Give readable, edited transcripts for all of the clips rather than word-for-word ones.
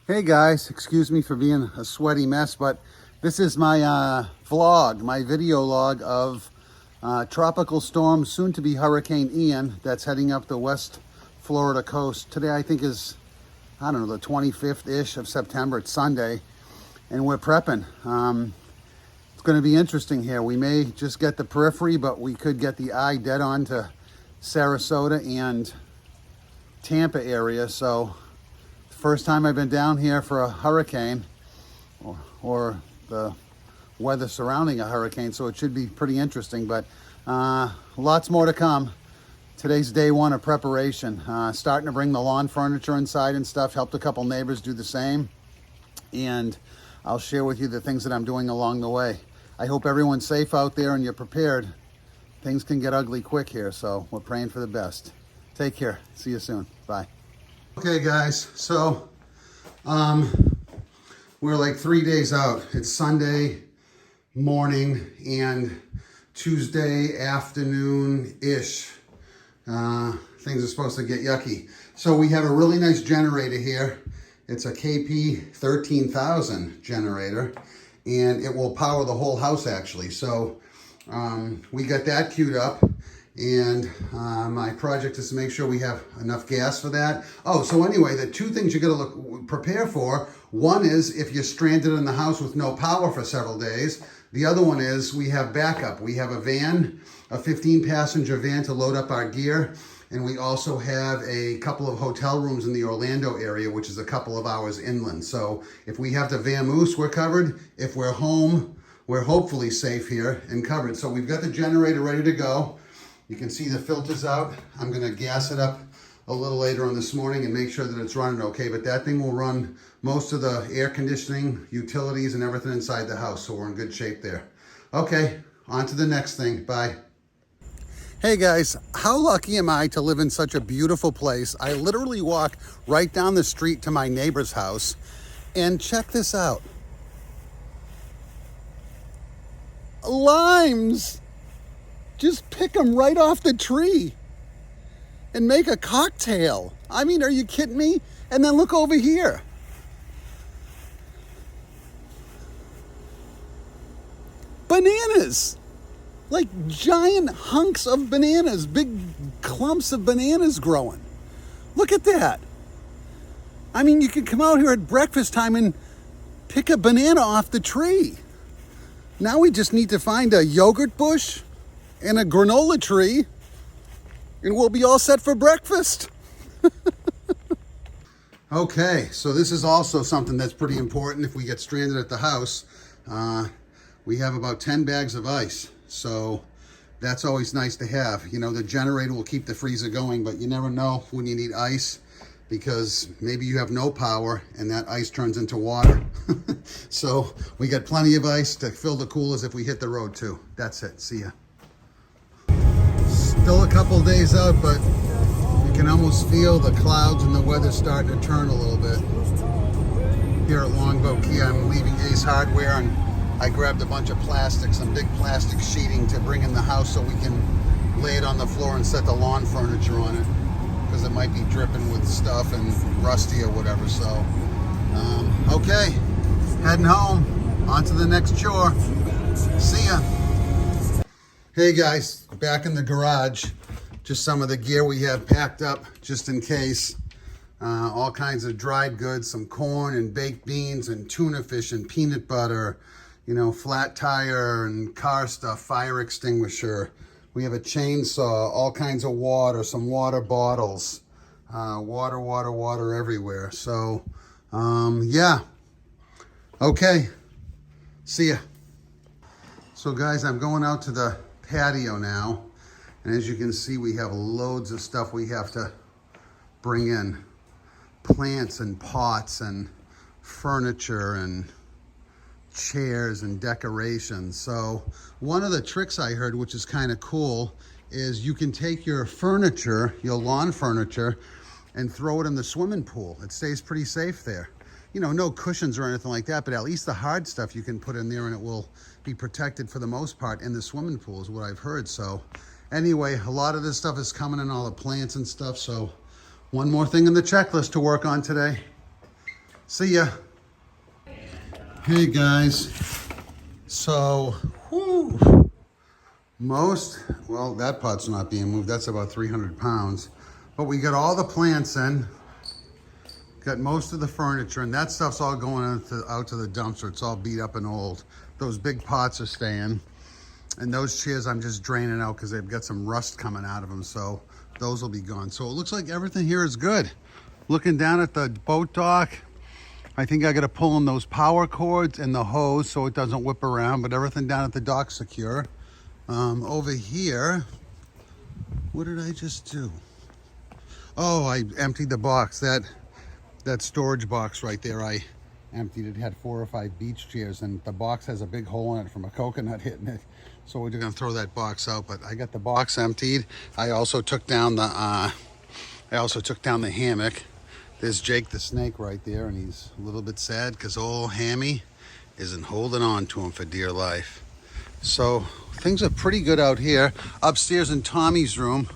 Hey guys, excuse me for being a sweaty mess, but this is my vlog, my video log of tropical storm, soon to be Hurricane Ian, that's heading up the West Florida coast. Today I think is, I don't know, the 25th-ish of September. It's Sunday, and we're prepping. It's going to be interesting here. We may just get the periphery, but we could get the eye dead on to Sarasota and Tampa area, so first time I've been down here for a hurricane or the weather surrounding a hurricane, so it should be pretty interesting, but lots more to come. Today's day one of preparation. Starting to bring the lawn furniture inside and stuff, helped a couple neighbors do the same, and I'll share with you the things that I'm doing along the way. I hope everyone's safe out there and you're prepared. Things can get ugly quick here, so we're praying for the best. Take care. See you soon. Bye. Okay guys, so we're like 3 days out. It's Sunday morning and Tuesday afternoon-ish. Things are supposed to get yucky. So we have a really nice generator here. It's a KP 13,000 generator, and it will power the whole house actually. So we got that queued up. And my project is to make sure we have enough gas for that. Oh, so anyway, the two things you gotta prepare for. One is if you're stranded in the house with no power for several days. The other one is we have backup. We have a van, a 15-passenger van to load up our gear. And we also have a couple of hotel rooms in the Orlando area, which is a couple of hours inland. So if we have to vamoose, we're covered. If we're home, we're hopefully safe here and covered. So we've got the generator ready to go. You can see the filters out. I'm gonna gas it up a little later on this morning and make sure that it's running okay, but that thing will run most of the air conditioning, utilities, and everything inside the house, so we're in good shape there. Okay, on to the next thing, bye. Hey guys, how lucky am I to live in such a beautiful place? I literally walk right down the street to my neighbor's house, and check this out. Limes! Just pick them right off the tree and make a cocktail. I mean, are you kidding me? And then look over here. Bananas. Like giant hunks of bananas, big clumps of bananas growing. Look at that. I mean, you could come out here at breakfast time and pick a banana off the tree. Now we just need to find a yogurt bush and a granola tree, and we'll be all set for breakfast. Okay, so this is also something that's pretty important if we get stranded at the house. We have about 10 bags of ice, so that's always nice to have. You know, the generator will keep the freezer going, but you never know when you need ice, because maybe you have no power and that ice turns into water. So we got plenty of ice to fill the coolers if we hit the road too. That's it, see ya. Still a couple days out, but you can almost feel the clouds and the weather starting to turn a little bit. Here at Longboat Key, I'm leaving Ace Hardware, and I grabbed a bunch of plastic, some big plastic sheeting to bring in the house so we can lay it on the floor and set the lawn furniture on it, because it might be dripping with stuff and rusty or whatever. So, okay, heading home, on to the next chore. See ya. Hey guys, back in the garage, just some of the gear we have packed up just in case. All kinds of dried goods, some corn and baked beans and tuna fish and peanut butter, you know, flat tire and car stuff, fire extinguisher. We have a chainsaw, all kinds of water, some water bottles, water everywhere. So, yeah. Okay, see ya. So guys, I'm going out to the patio now, and as you can see, we have loads of stuff we have to bring in. Plants and pots and furniture and chairs and decorations. So one of the tricks I heard, which is kind of cool, is you can take your furniture, your lawn furniture, and throw it in the swimming pool. It stays pretty safe there. You know, no cushions or anything like that, but at least the hard stuff you can put in there and it will be protected for the most part in the swimming pool is what I've heard. So anyway, a lot of this stuff is coming in, all the plants and stuff. So one more thing in the checklist to work on today. See ya. Hey guys. So, well, that pot's not being moved. That's about 300 pounds. But we got all the plants in. Got most of the furniture, and that stuff's all going out to the dumpster. It's all beat up and old. Those big pots are staying. And those chairs I'm just draining out because they've got some rust coming out of them. So those will be gone. So it looks like everything here is good. Looking down at the boat dock, I think I got to pull in those power cords and the hose so it doesn't whip around, but everything down at the dock's secure. Over here, what did I just do? Oh, I emptied the box. That storage box right there, I emptied. It had 4 or 5 beach chairs, and the box has a big hole in it from a coconut hitting it. So we're gonna throw that box out, but I got the box emptied. I also took down the hammock. There's Jake the snake right there, and he's a little bit sad because old Hammy isn't holding on to him for dear life. So things are pretty good out here. Upstairs in Tommy's room,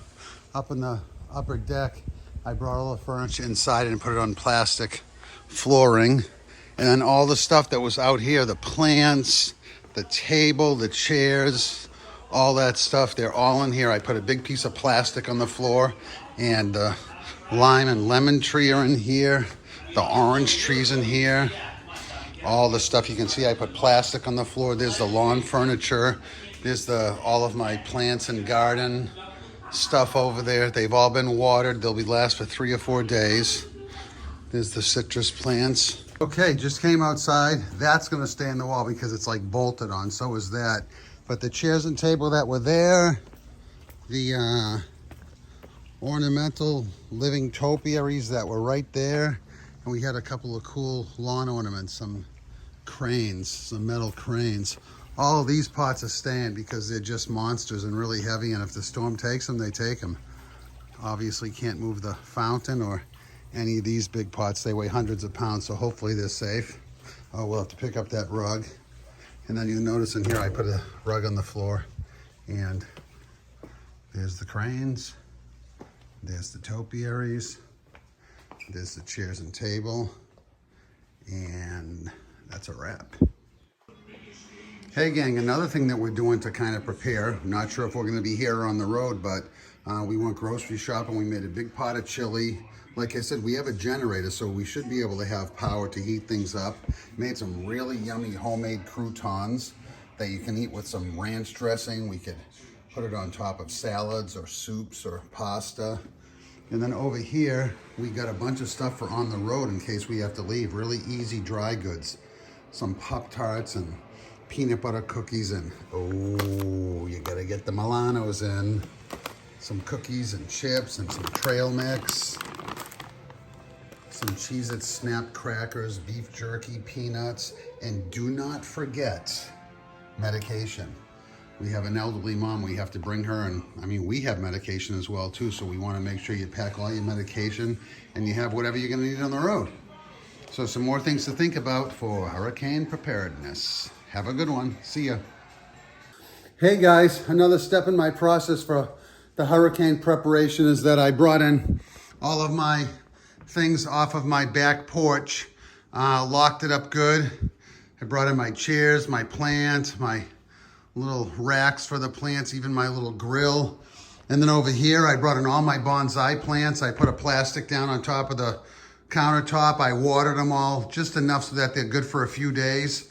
up in the upper deck, I brought all the furniture inside and put it on plastic flooring. And then all the stuff that was out here, the plants, the table, the chairs, all that stuff, they're all in here. I put a big piece of plastic on the floor, and the lime and lemon tree are in here. The orange tree's in here. All the stuff you can see, I put plastic on the floor. There's the lawn furniture. There's all of my plants and garden stuff over there. They've all been watered. They'll be last for 3 or 4 days. There's the citrus plants. Okay, just came outside. That's gonna stay in the wall because it's like bolted on, so is that. But the chairs and table that were there, the ornamental living topiaries that were right there, and we had a couple of cool lawn ornaments, some cranes, some metal cranes. All of these pots are staying because they're just monsters and really heavy, and if the storm takes them, they take them. Obviously can't move the fountain or any of these big pots. They weigh hundreds of pounds, so hopefully they're safe. Oh, we'll have to pick up that rug. And then you'll notice in here I put a rug on the floor, and there's the cranes, there's the topiaries, there's the chairs and table, and that's a wrap. Hey gang, another thing that we're doing to kind of prepare, I'm not sure if we're gonna be here or on the road, but we went grocery shopping. We made a big pot of chili. Like I said, we have a generator, so we should be able to have power to heat things up. Made some really yummy homemade croutons that you can eat with some ranch dressing. We could put it on top of salads or soups or pasta. And then over here, we got a bunch of stuff for on the road in case we have to leave. Really easy dry goods. Some Pop-Tarts and peanut butter cookies, and oh, you gotta get the Milanos in. Some cookies and chips and some trail mix. Some Cheez-It Snap crackers, beef jerky, peanuts, and do not forget medication. We have an elderly mom, we have to bring her, and I mean, we have medication as well too, so we wanna make sure you pack all your medication and you have whatever you're gonna need on the road. So some more things to think about for hurricane preparedness. Have a good one. See ya. Hey guys, another step in my process for the hurricane preparation is that I brought in all of my things off of my back porch, locked it up good. I brought in my chairs, my plant, my little racks for the plants, even my little grill. And then over here, I brought in all my bonsai plants. I put a plastic down on top of the countertop. I watered them all just enough so that they're good for a few days.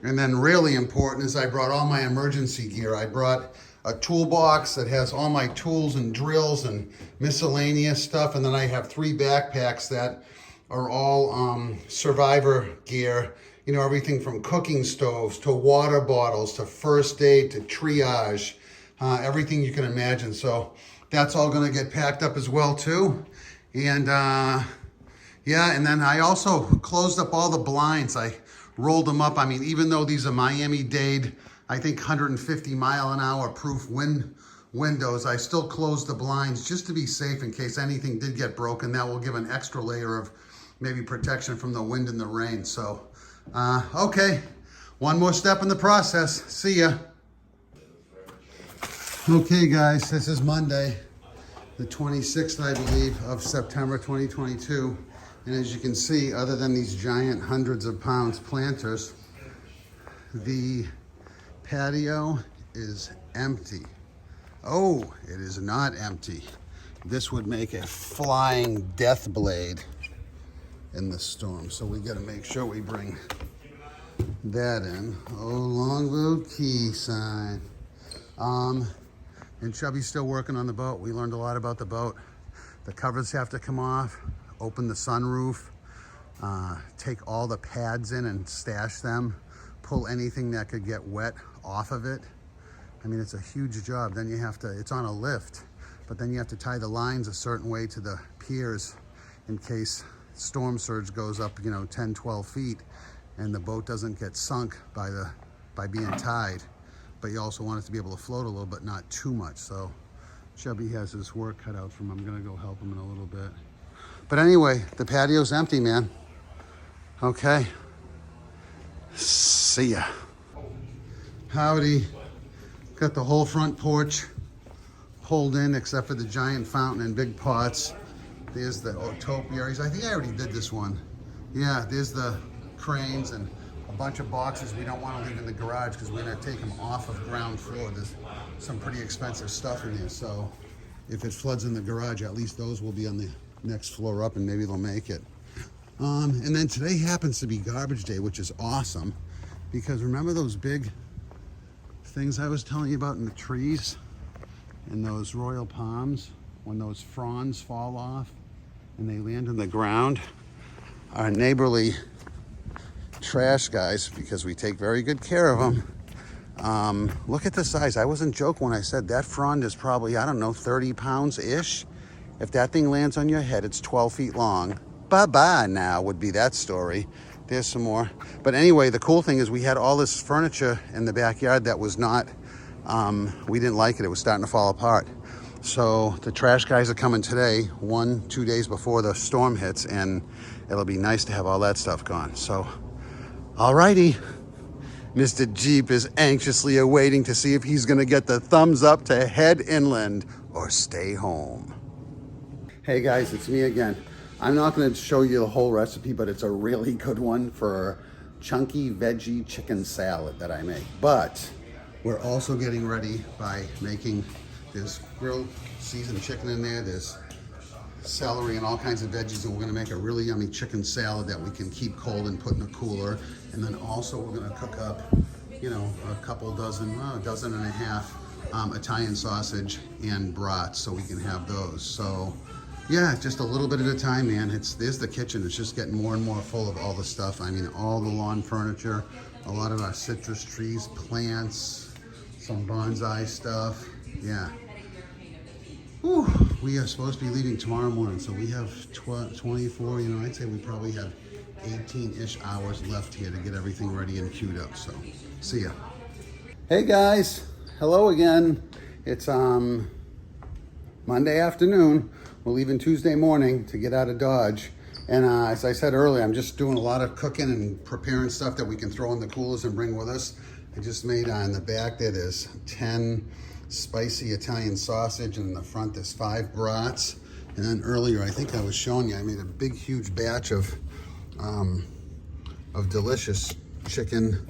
And then really important is I brought all my emergency gear. I brought a toolbox that has all my tools and drills and miscellaneous stuff. And then I have 3 backpacks that are all survivor gear. You know, everything from cooking stoves to water bottles to first aid to triage, everything you can imagine. So that's all gonna get packed up as well too. And yeah, and then I also closed up all the blinds. I rolled them up. I mean, even though these are Miami-Dade, I think 150 mile an hour proof windows, I still closed the blinds just to be safe in case anything did get broken. That will give an extra layer of maybe protection from the wind and the rain. So, okay, one more step in the process. See ya. Okay guys, this is Monday, the 26th, I believe, of September 2022. And as you can see, other than these giant hundreds of pounds planters, the patio is empty. Oh, it is not empty. This would make a flying death blade in the storm. So we gotta make sure we bring that in. Oh, longboat key sign. And Chubby's still working on the boat. We learned a lot about the boat. The covers have to come off, open the sunroof, take all the pads in and stash them, pull anything that could get wet off of it. I mean, it's a huge job. Then you have to, it's on a lift, but then you have to tie the lines a certain way to the piers in case storm surge goes up, 10, 12 feet and the boat doesn't get sunk by being tied. But you also want it to be able to float a little, but not too much. So Chubby has his work cut out for him. I'm gonna go help him in a little bit. But anyway, the patio's empty, man. Okay. See ya. Howdy. Got the whole front porch pulled in except for the giant fountain and big pots. There's the topiaries. I think I already did this one. Yeah, there's the cranes and a bunch of boxes we don't want to leave in the garage because we're going to take them off of ground floor. There's some pretty expensive stuff in there, so if it floods in the garage, at least those will be on the next floor up and maybe they'll make it. And then today happens to be garbage day, which is awesome because remember those big things I was telling you about in the trees and those royal palms when those fronds fall off and they land on the ground? Our neighborly trash guys, because we take very good care of them. Look at the size. I wasn't joking when I said that frond is probably, I don't know, 30 pounds-ish. If that thing lands on your head, it's 12 feet long. Bye-bye now would be that story. There's some more. But anyway, the cool thing is we had all this furniture in the backyard that was not, we didn't like it. It was starting to fall apart. So the trash guys are coming today, 1-2 days before the storm hits, and it'll be nice to have all that stuff gone. So, alrighty. Mr. Jeep is anxiously awaiting to see if he's gonna get the thumbs up to head inland or stay home. Hey guys, it's me again. I'm not gonna show you the whole recipe, but it's a really good one for chunky veggie chicken salad that I make. But we're also getting ready by making this grilled seasoned chicken in there. There's celery and all kinds of veggies, and we're gonna make a really yummy chicken salad that we can keep cold and put in a cooler. And then also we're gonna cook up, a couple dozen, a dozen and a half Italian sausage and brats so we can have those. So yeah, just a little bit at a time, man. There's the kitchen. It's just getting more and more full of all the stuff. I mean, all the lawn furniture, a lot of our citrus trees, plants, some bonsai stuff. Yeah. Whew. We are supposed to be leaving tomorrow morning, so we have 24, I'd say we probably have 18-ish hours left here to get everything ready and queued up, so see ya. Hey guys, hello again. It's Monday afternoon. We're leaving Tuesday morning to get out of Dodge. And as I said earlier, I'm just doing a lot of cooking and preparing stuff that we can throw in the coolers and bring with us. I just made on the back there's 10 spicy Italian sausage, and in the front there's 5 brats. And then earlier, I think I was showing you, I made a big, huge batch of delicious chicken,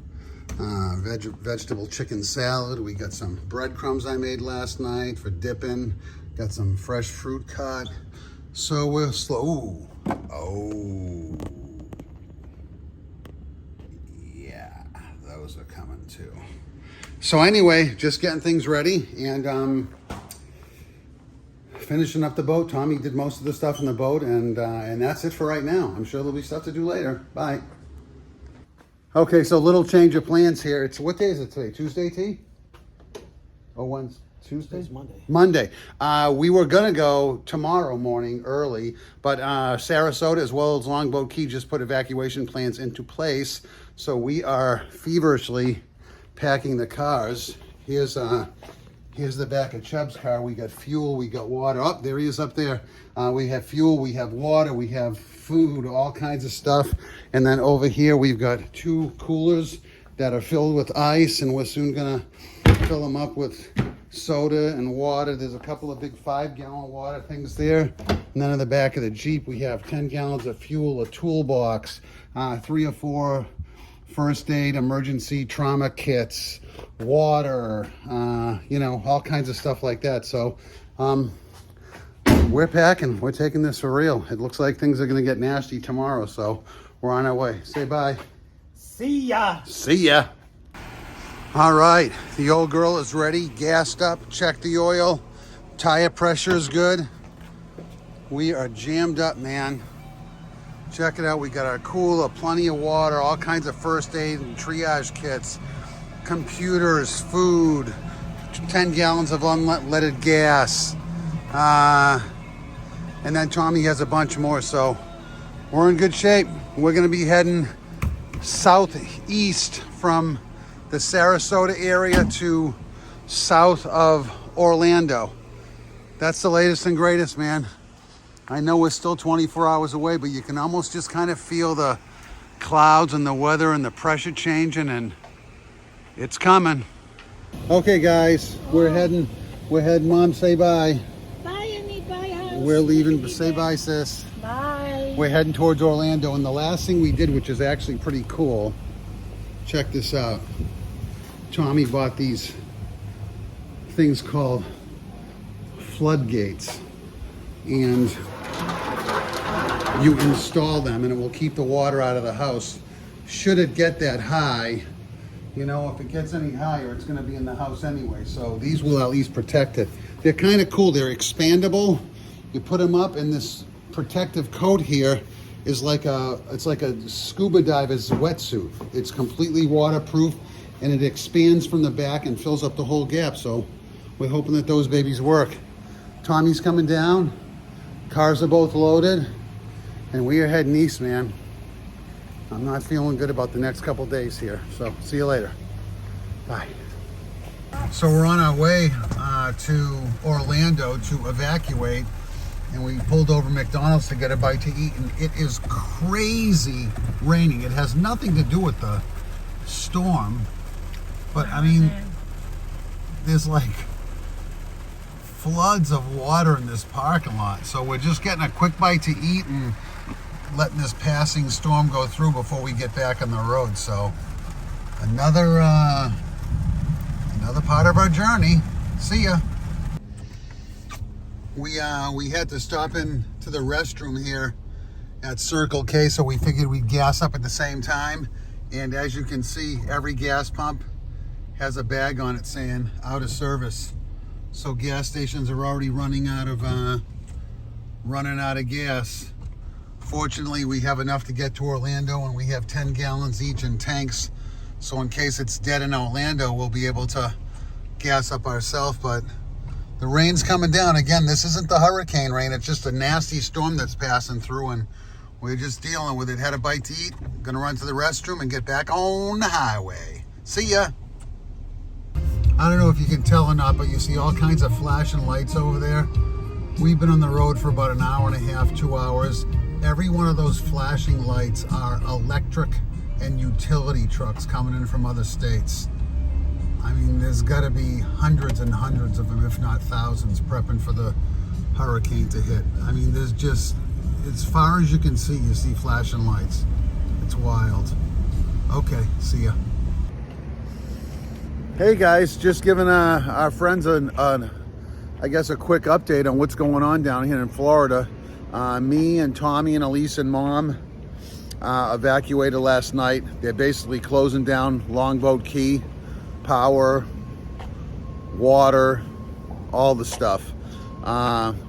vegetable chicken salad. We got some breadcrumbs I made last night for dipping. Got some fresh fruit cut. So we're slow. Oh. Yeah, those are coming too. So anyway, just getting things ready and finishing up the boat. Tommy did most of the stuff in the boat, and that's it for right now. I'm sure there'll be stuff to do later. Bye. Okay, so little change of plans here. It's, what day is it today? Tuesday, T? Oh, Wednesday? Tuesday? It's Monday. Monday. We were gonna go tomorrow morning early, but Sarasota as well as Longboat Key just put evacuation plans into place. So we are feverishly packing the cars. Here's the back of Chubb's car. We got fuel, we got water. Oh, there he is up there. We have fuel, we have water, we have food, all kinds of stuff. And then over here we've got 2 coolers that are filled with ice, and we're soon gonna fill them up with soda and water. There's a couple of big 5-gallon water things there. And then in the back of the Jeep, we have 10 gallons of fuel, a toolbox, 3 or 4 first aid, emergency trauma kits, water, you know, all kinds of stuff like that. So we're packing. We're taking this for real. It looks like things are going to get nasty tomorrow, so we're on our way. Say bye. See ya. See ya. All right, the old girl is ready, gassed up, check the oil, tire pressure is good. We are jammed up, man. Check it out, we got our cooler, plenty of water, all kinds of first aid and triage kits, computers, food, 10 gallons of unleaded gas. And then Tommy has a bunch more, so we're in good shape. We're gonna be heading southeast from the Sarasota area to south of Orlando. That's the latest and greatest, man. I know we're still 24 hours away, but you can almost just kind of feel the clouds and the weather and the pressure changing, and it's coming. Okay, guys, we're heading. Mom, say bye. Bye, Annie. Bye, house. We're leaving. Say bye, sis. Bye. We're heading towards Orlando, and the last thing we did, which is actually pretty cool, check this out. Tommy bought these things called Floodgates, and you install them and it will keep the water out of the house. Should it get that high, you know, if it gets any higher, it's going to be in the house anyway, so these will at least protect it. They're kind of cool. They're expandable. You put them up, and this protective coat here is like it's like a scuba diver's wetsuit. It's completely waterproof, and it expands from the back and fills up the whole gap. So we're hoping that those babies work. Tommy's coming down. Cars are both loaded, and we are heading east, man. I'm not feeling good about the next couple days here. So see you later. Bye. So we're on our way to Orlando to evacuate, and we pulled over McDonald's to get a bite to eat, and it is crazy raining. It has nothing to do with the storm, but I mean, there's like floods of water in this parking lot. So we're just getting a quick bite to eat and letting this passing storm go through before we get back on the road. So another part of our journey. See ya. We had to stop in to the restroom here at Circle K, so we figured we'd gas up at the same time. And as you can see, every gas pump has a bag on it saying out of service. So gas stations are already running out of gas. Fortunately, we have enough to get to Orlando, and we have 10 gallons each in tanks. So in case it's dead in Orlando, we'll be able to gas up ourselves. But the rain's coming down. Again, this isn't the hurricane rain. It's just a nasty storm that's passing through, and we're just dealing with it. Had a bite to eat. Gonna run to the restroom and get back on the highway. See ya. I don't know if you can tell or not, but you see all kinds of flashing lights over there. We've been on the road for about an hour and a half, 2 hours. Every one of those flashing lights are electric and utility trucks coming in from other states. I mean, there's got to be hundreds and hundreds of them, if not thousands, prepping for the hurricane to hit. I mean, there's just, as far as you can see, you see flashing lights. It's wild. Okay, see ya. Hey guys, just giving our friends I guess a quick update on what's going on down here in Florida. Me and Tommy and Elise and Mom evacuated last night. They're basically closing down Longboat Key. Power, water, all the stuff.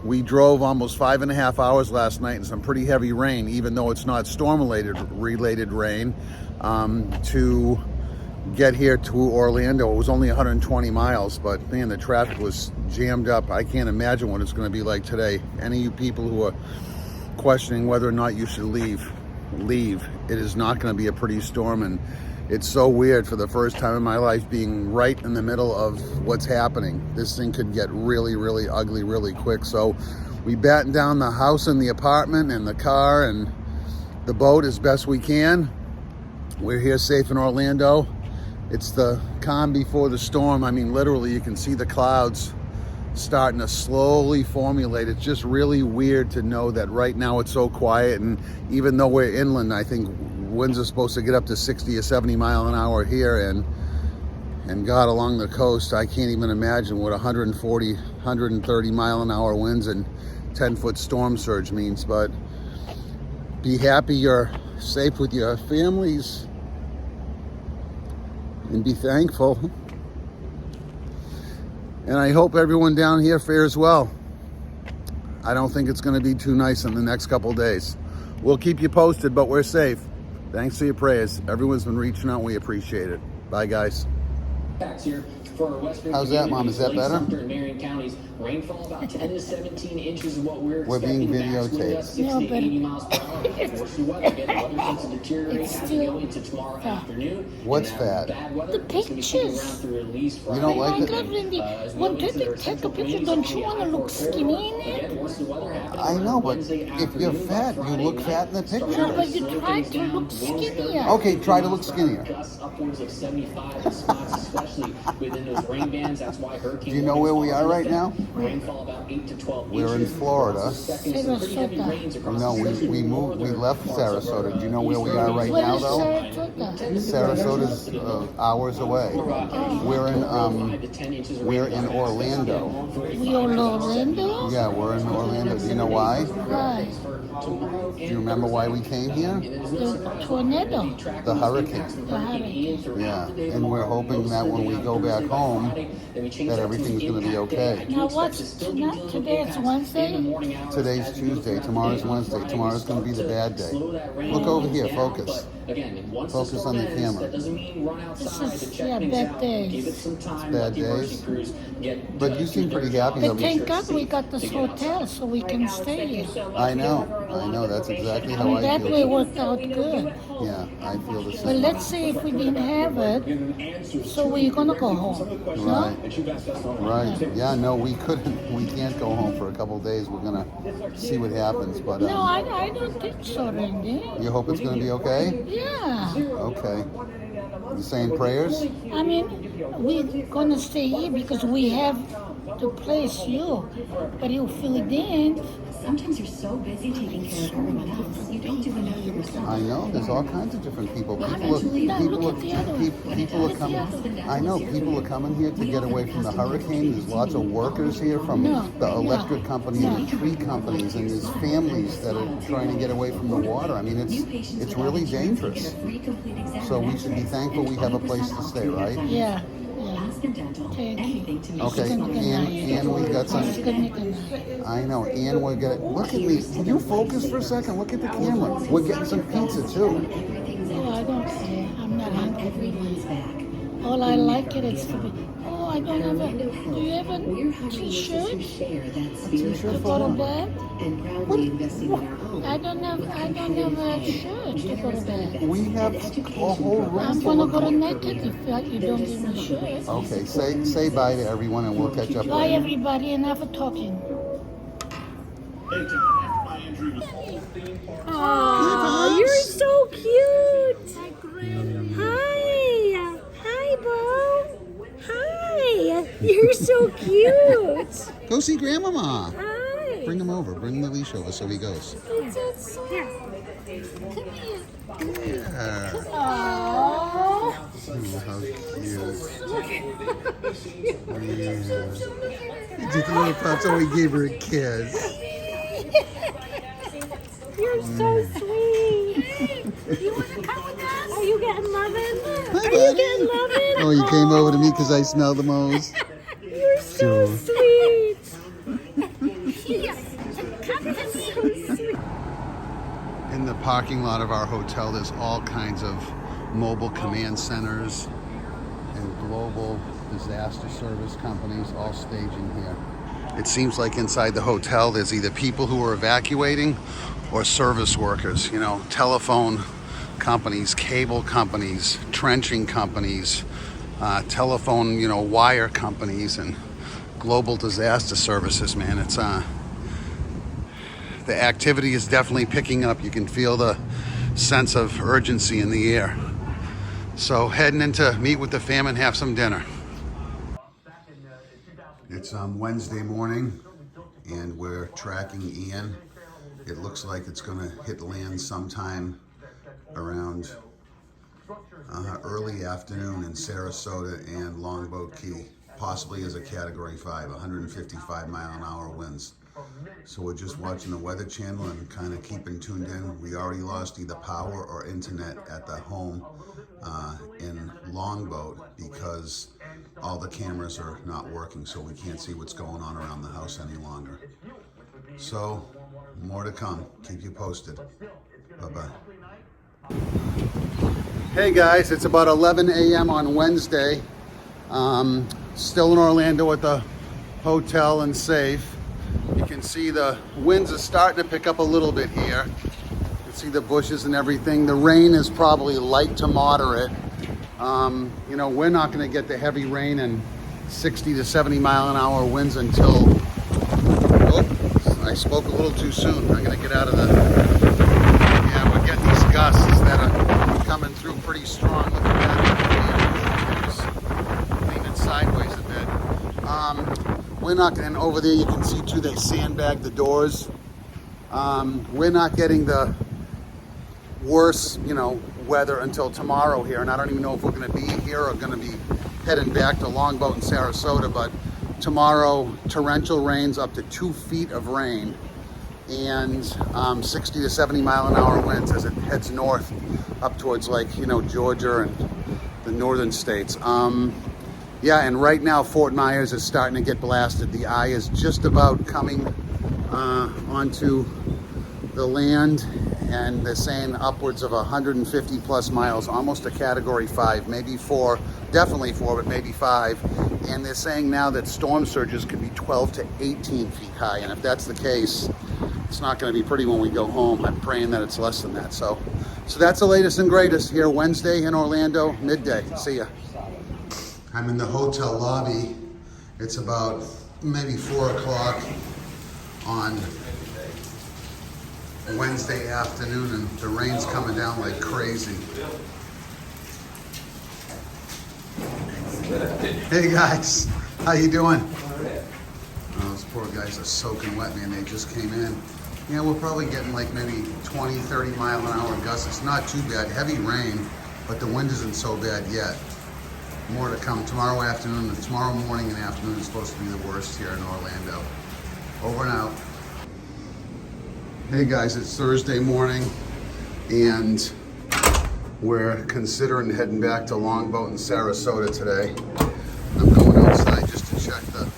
We drove almost 5.5 hours last night in some pretty heavy rain, even though it's not storm-related rain, to get here to Orlando. It was only 120 miles, but man, the traffic was jammed up. I can't imagine what it's going to be like today. Any of you people who are questioning whether or not you should leave. It is not going to be a pretty storm, and it's so weird for the first time in my life being right in the middle of what's happening. This thing could get really, really ugly really quick. So we batten down the house and the apartment and the car and the boat as best we can. We're here safe in Orlando. It's the calm before the storm. I mean, literally, you can see the clouds starting to slowly formulate. It's just really weird to know that right now it's so quiet, and even though we're inland, I think winds are supposed to get up to 60 or 70 mile an hour here, and God, along the coast, I can't even imagine what 140, 130 mile an hour winds and 10-foot storm surge means. But be happy you're safe with your families and be thankful. And I hope everyone down here fares well. I don't think it's going to be too nice in the next couple days. We'll keep you posted, but we're safe. Thanks for your prayers. Everyone's been reaching out. We appreciate it. Bye, guys. How's that, Mom? Is that better? Rainfall about 10 to 17 inches is what we're being videotaped. 60 to 80 miles per hour. We're still into tomorrow afternoon. What's fat? The pictures. You don't like it? Randy, when people take a picture, don't you want to look skinny in it? I know, but if you're fat, you look fat in the picture. No, but you try to look skinnier. Okay, try to look skinnier. Upwards of 75 spots, especially within those rain bands. That's why hurricane. Do you know where we are right now? Rainfall about 8 to 12 We're in Florida. Sarasota. No, we moved. We left Sarasota. Do you know where we are right now, though? Sarasota's hours away. We're in Orlando. We are in Orlando? Yeah, we're in Orlando. Do you know why? Why? Do you remember why we came here? The tornado. The hurricane. The hurricane. Yeah, and we're hoping that when we go back home, that everything's going to be okay. Now what's tonight? Today it's Wednesday? Today's Tuesday. Tomorrow's Wednesday. Tomorrow's going to be the bad day. Look over here. Focus. Focus on the camera. This is, bad days. It's bad days. But you seem pretty happy. But thank God we got this hotel so we can stay here. I know. That's exactly how And I that feel. way worked out good. Yeah, I feel the But same. let's say if we didn't have it, so we're gonna go home. Right. No? Right. Yeah, no, we couldn't. We can't go home for a couple of days. We're going to see what happens. But No, I don't think so, Randy. you hope it's going to be okay? Yeah. Okay. You saying prayers? I mean, we're gonna stay here because we have to place you. But you fill it in. Sometimes you're so busy taking care of everyone else, you don't even know yourself. I know. There's all kinds of different people. People are coming. I know. People are coming here to get away from the hurricane. There's lots of workers here from the electric company and the tree companies, and there's families that are trying to get away from the water. I mean, it's really dangerous. So we should be thankful we have a place to stay, right? Yeah. Thank you. Okay, and we got some. I know, and we're gonna look at me. Can you focus for a second? Look at the camera. We're getting some pizza too. Oh, I don't care. I'm not hungry. Everyone's back. All I like it is to be. Oh, I don't have a. Do you have a t-shirt? To go to bed? And proudly investing in our own. I don't have a shirt to go to bed. We have a whole room I'm full gonna of. go to naked if you don't give me a shirt. Okay, say bye to everyone, and we'll catch up. Bye later. everybody and have a talking. Aw, you're so cute. Hi. Hi, Bo. Hi. You're so cute. Go see Grandmama. Hi. Bring him over. Bring the leash over so he goes. It's so sweet. Come here. Yeah. Aww. Oh, how cute. Yeah. He just little pups. Oh, he gave her a kiss. You're so sweet. You wanna come with us? Are you getting loving? Hi, Are you buddy. getting loving? Oh, you came over to me because I smell the most. You're so sweet. In the parking lot of our hotel, there's all kinds of mobile command centers and global disaster service companies all staging here. It seems like inside the hotel there's either people who are evacuating or service workers, telephone companies, cable companies, trenching companies, telephone, wire companies, and global disaster services, man. It's the activity is definitely picking up. You can feel the sense of urgency in the air. So heading in to meet with the fam and have some dinner. It's Wednesday morning and we're tracking Ian. It looks like it's gonna hit land sometime around early afternoon in Sarasota and Longboat Key, possibly as a Category 5, 155 mile an hour winds. So we're just watching the Weather Channel and kind of keeping tuned in. We already lost either power or internet at the home in Longboat because all the cameras are not working, so we can't see what's going on around the house any longer. So more to come. Keep you posted. Bye-bye. Hey guys, it's about 11 a.m. on Wednesday. Still in Orlando at the hotel and safe. You can see the winds are starting to pick up a little bit here. You can see the bushes and everything. The rain is probably light to moderate. You know, we're not going to get the heavy rain and 60 to 70 mile an hour winds until, oh, I spoke a little too soon. I'm going to get out of the, yeah, we're getting these gusts that are coming through pretty strong. Look at that. It's leaning sideways a bit. We're not getting over there. You can see too, they sandbag the doors. We're not getting the worse, you know, weather until tomorrow here, and I don't even know if we're going to be here or going to be heading back to Longboat in Sarasota. But tomorrow, torrential rains, up to 2 feet of rain, and 60 to 70 mile an hour winds as it heads north up towards, like, you know, Georgia and the northern states. Yeah, and right now Fort Myers is starting to get blasted. The eye is just about coming onto the land, and they're saying upwards of 150 plus miles, almost a Category 5, maybe 4, definitely 4, but maybe 5. And they're saying now that storm surges could be 12 to 18 feet high. And if that's the case, it's not going to be pretty when we go home. I'm praying that it's less than that. So that's the latest and greatest here Wednesday in Orlando, midday. See ya. I'm in the hotel lobby. It's about maybe 4 o'clock on Wednesday afternoon, and the rain's coming down like crazy. Hey guys, how you doing? Oh, those poor guys are soaking wet, man. They just came in. Yeah, we're probably getting like maybe 20, 30 mile an hour gusts. It's not too bad. Heavy rain, but the wind isn't so bad yet. More to come tomorrow afternoon. Tomorrow morning and afternoon is supposed to be the worst here in Orlando. Over and out. Hey guys, it's Thursday morning and we're considering heading back to Longboat in Sarasota today. I'm going outside just to check the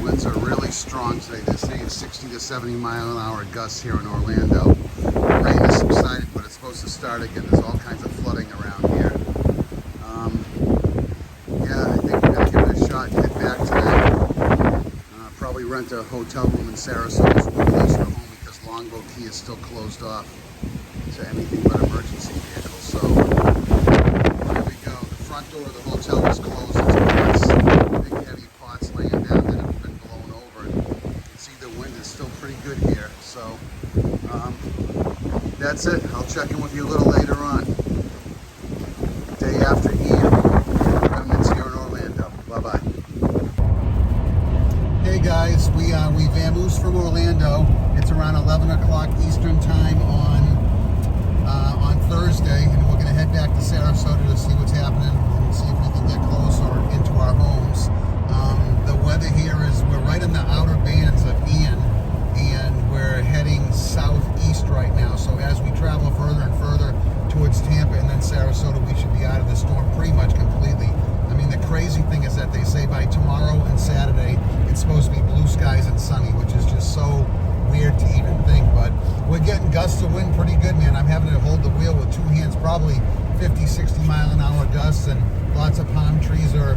winds are really strong today. They're saying 60 to 70 mile an hour gusts here in Orlando. The rain has subsided, but it's supposed to start again. There's all kinds of flooding around here. Yeah, I think we're gonna give it a shot and head back today. Probably rent a hotel room in Sarasota as we're closer to home because Longboat Key is still closed off to anything but emergency vehicles. So there we go. The front door of the hotel is closed. There's big heavy pots laying down that have been blown over. And you can see the wind is still pretty good here. So that's it. I'll check in with you a little later on. Day after Ian. Coming here in Orlando. Bye-bye. Hey guys, we vamoosed from Orlando. It's around 11 o'clock Eastern time on Thursday, and we're going to head back to Sarasota to see what's happening and see if we can get closer into our homes. The weather here is, we're right in the outer bands of Ian, and we're heading southeast right now. So as we travel further and further towards Tampa and then Sarasota, we should be out of the storm pretty much completely. I mean, the crazy thing is that they say by tomorrow and Saturday, it's supposed to be blue skies and sunny, which is just so weird to even think. But we're getting gusts of wind pretty good, man. I'm having to hold the wheel with 2 hands, probably 50, 60 mile an hour gusts, and lots of palm trees are,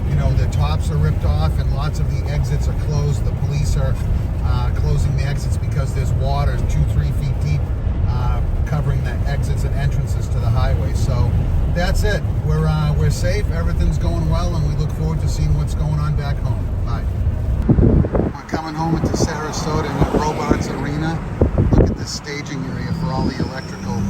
you know, the tops are ripped off and lots of the exits are closed. The police are closing the exits because there's water 2-3 feet deep covering the exits and entrances to the highway. So that's it. We're safe. Everything's going well, and we look forward to seeing what's going on back home. Bye. We're coming home into Sarasota in the Robarts Arena. Look at this staging area for all the electrical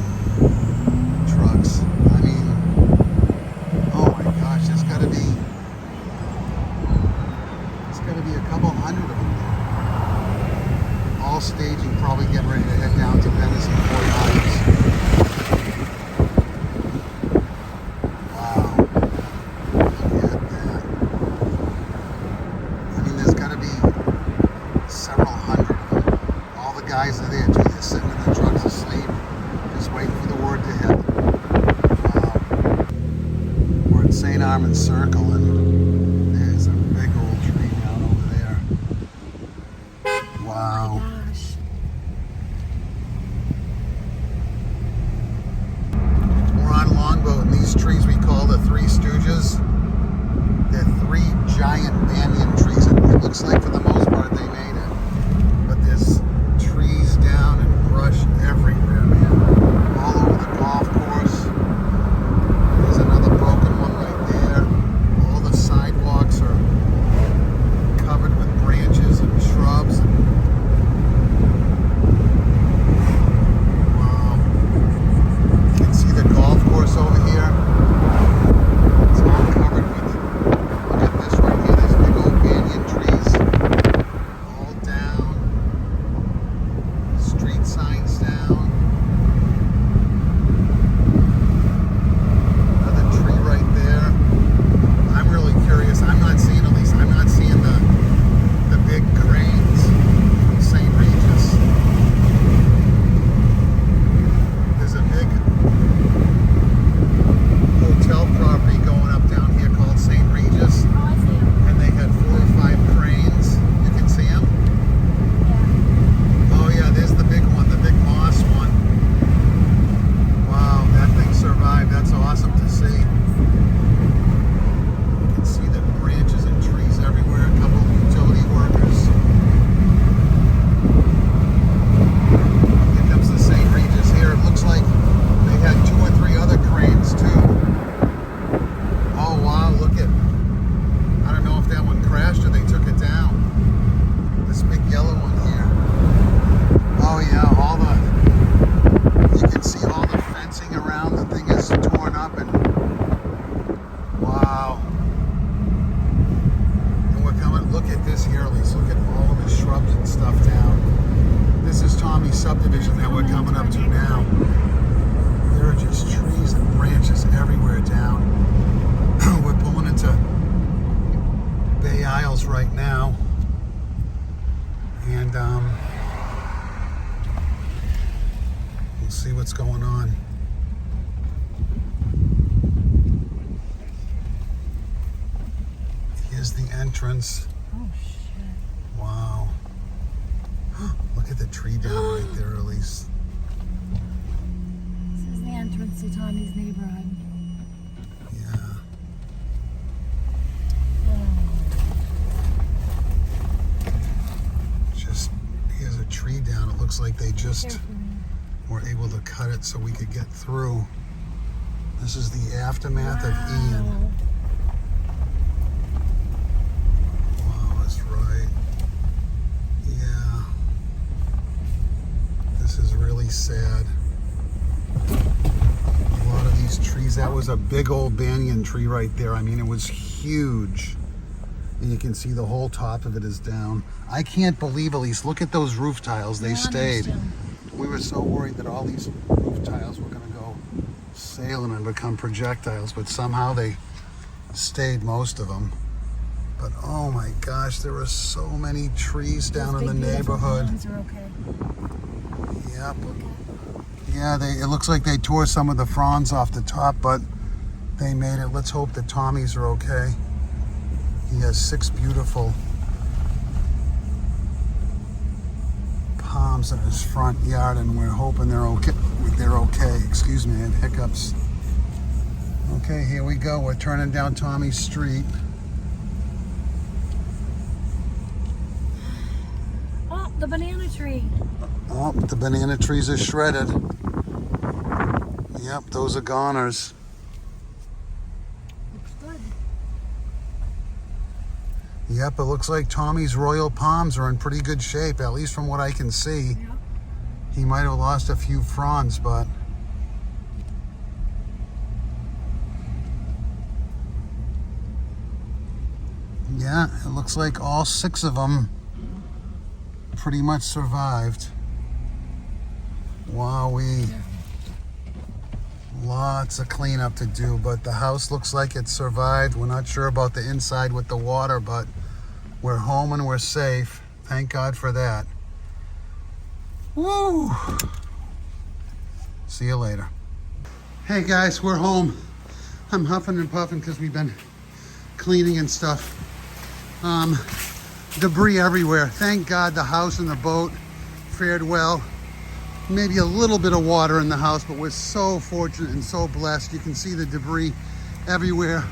fireman's circle, and there's a big old tree down over there. Wow. Oh my gosh. We're on Longboat, and these trees we call the Three Stooges. They're three giant banyan trees, and it looks like for the most part they made it. But there's trees down and brush everywhere, man. All over the golf course. There's another broken one right there. All the sidewalks are covered with branches and shrubs. Wow. You can see the golf course over here. It's all covered with, look at this right here. There's big old banyan trees all down. Street signs down. Another tree right there. I'm really curious. I'm not seeing the big cranes from St. Regis. There's a big hotel property going up down here called St. Regis, Oh, I see him. and they had 4 or 5 cranes. You can see them? Yeah. Oh yeah, there's the big one, the big moss one. Wow, that thing survived. That's awesome to see. You can see the branches and trees everywhere. A couple of utility workers. Here comes the St. Regis here. It looks like they had 2 or 3 other cranes too. Oh wow, look at, I don't know if that one crashed or they took it down. This big yellow one here. Oh yeah, you can see all the fencing around. The thing is torn up, and wow. And we're coming, look at this here, Elise. Look at all of the shrubs and stuff down. This is Tommy's subdivision that we're coming up to now. There are just trees and branches everywhere down. We're pulling into Bay Isles right now. And we'll see what's going on. Here's the entrance. Oh shit. Wow. Look at the tree down right there, Elise. This is the entrance to Tommy's neighborhood. Yeah. Just, here's a tree down. It looks like they just were able to cut it so we could get through. This is the aftermath of Ian. Wow, that's right. Yeah. This is really sad. A lot of these trees, that was a big old banyan tree right there. I mean, it was huge. And you can see the whole top of it is down. I can't believe, Elise, look at those roof tiles. They stayed. We were so worried that all these roof tiles were going to go sailing and become projectiles, but somehow they stayed, most of them. But oh my gosh, there were so many trees down in the neighborhood. Are okay. Yep. Yeah, it looks like they tore some of the fronds off the top, but they made it. Let's hope the Tommies are okay. He has 6 beautiful palms in his front yard, and we're hoping they're okay. Excuse me, I had hiccups. Okay, here we go. We're turning down Tommy's street. Oh, the banana tree. Oh, the banana trees are shredded. Yep, those are goners. Looks good. Yep, it looks like Tommy's royal palms are in pretty good shape, at least from what I can see. Yep. He might have lost a few fronds, but yeah, it looks like all 6 of them pretty much survived. Wowee. Lots of cleanup to do, but the house looks like it survived. We're not sure about the inside with the water, but we're home and we're safe. Thank God for that. Woo! See you later. Hey guys, we're home. I'm huffing and puffing because we've been cleaning and stuff. Debris everywhere. Thank God the house and the boat fared well. Maybe a little bit of water in the house, but we're so fortunate and so blessed. You can see the debris everywhere.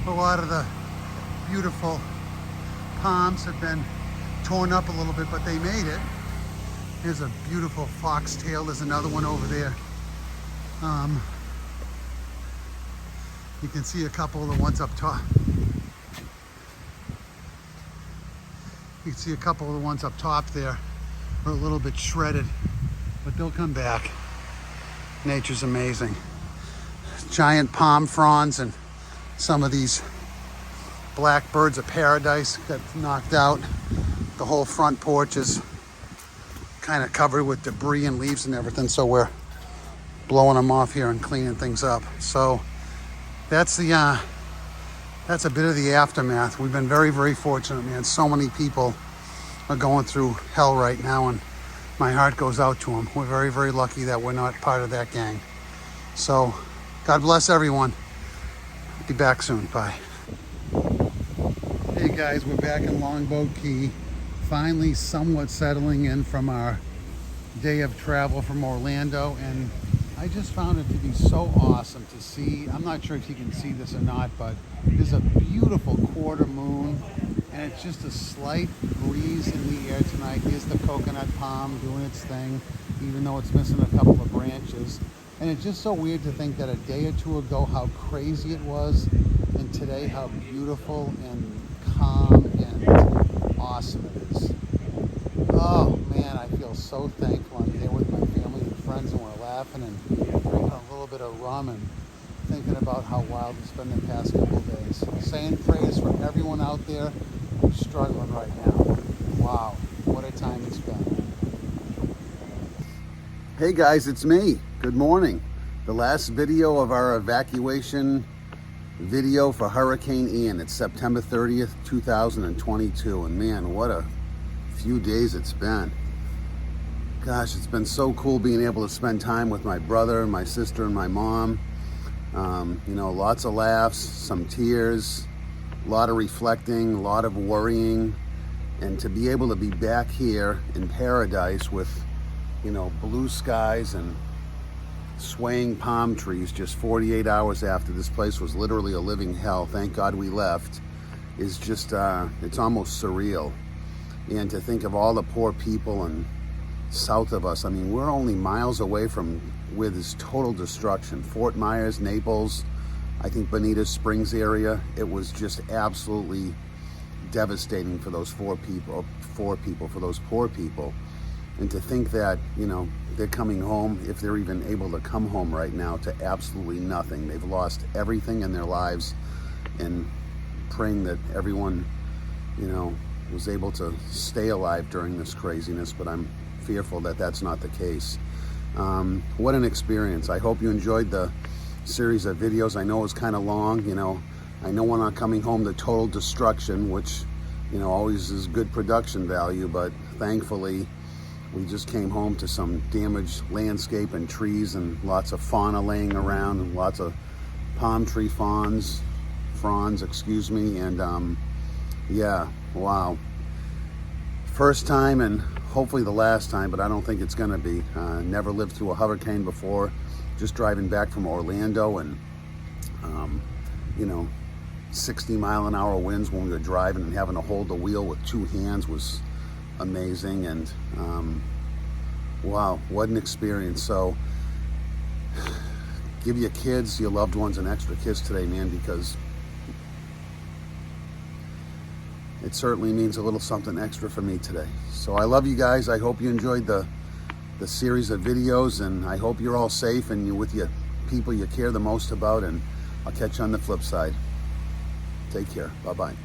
A lot of the beautiful palms have been torn up a little bit, but they made it. Here's a beautiful foxtail. There's another one over there. You can see a couple of the ones up top. You can see a couple of the ones up top there are a little bit shredded, but they'll come back. Nature's amazing. Giant palm fronds and some of these black birds of paradise got knocked out. The whole front porch is kind of covered with debris and leaves and everything, so we're blowing them off here and cleaning things up. So that's a bit of the aftermath. We've been very, very fortunate, man. So many people are going through hell right now, and my heart goes out to them. We're very, very lucky that we're not part of that gang. So God bless everyone. Be back soon. Bye. Hey guys, we're back in Longboat Key. Finally somewhat settling in from our day of travel from Orlando, and I just found it to be so awesome to see. I'm not sure if you can see this or not, but there's a beautiful quarter moon, and it's just a slight breeze in the air tonight. Here's the coconut palm doing its thing, even though it's missing a couple of branches. And it's just so weird to think that a day or two ago how crazy it was, and today how beautiful and calm and awesome it is. Oh man, I feel so thankful. I'm here with my family and friends, and we're laughing and drinking a little bit of rum and thinking about how wild it's been the past couple of days. Saying prayers for everyone out there who's struggling right now. Wow, what a time it's been. Hey guys, it's me. Good morning. The last video of our evacuation video for Hurricane Ian. It's September 30th, 2022. And man, what a few days it's been. Gosh, it's been so cool being able to spend time with my brother, my sister, and my mom. You know, lots of laughs, some tears, a lot of reflecting, a lot of worrying, and to be able to be back here in paradise with, you know, blue skies and swaying palm trees just 48 hours after this place was literally a living hell. Thank God we left. Is just, it's almost surreal. And to think of all the poor people and south of us. I mean, we're only miles away from where there's total destruction. Fort Myers, Naples, I think Bonita Springs area. It was just absolutely devastating for those for those poor people. And to think that, you know, they're coming home, if they're even able to come home right now, to absolutely nothing. They've lost everything in their lives, and praying that everyone, you know, was able to stay alive during this craziness, but I'm fearful that that's not the case. What an experience. I hope you enjoyed the series of videos. I know it was kind of long, you know. I know we're not coming home to total destruction, which, you know, always is good production value, but thankfully we just came home to some damaged landscape and trees and lots of fauna laying around and lots of palm tree fronds, and yeah, wow. First time and hopefully the last time, but I don't think it's gonna be. Never lived through a hurricane before. Just driving back from Orlando, and you know, 60-mile-an-hour winds when we were driving, and having to hold the wheel with two hands was amazing. And wow, what an experience. So give your kids, your loved ones, an extra kiss today, man, because it certainly means a little something extra for me today. So I love you guys. I hope you enjoyed the series of videos, and I hope you're all safe and you're with your people you care the most about, and I'll catch you on the flip side. Take care. Bye-bye.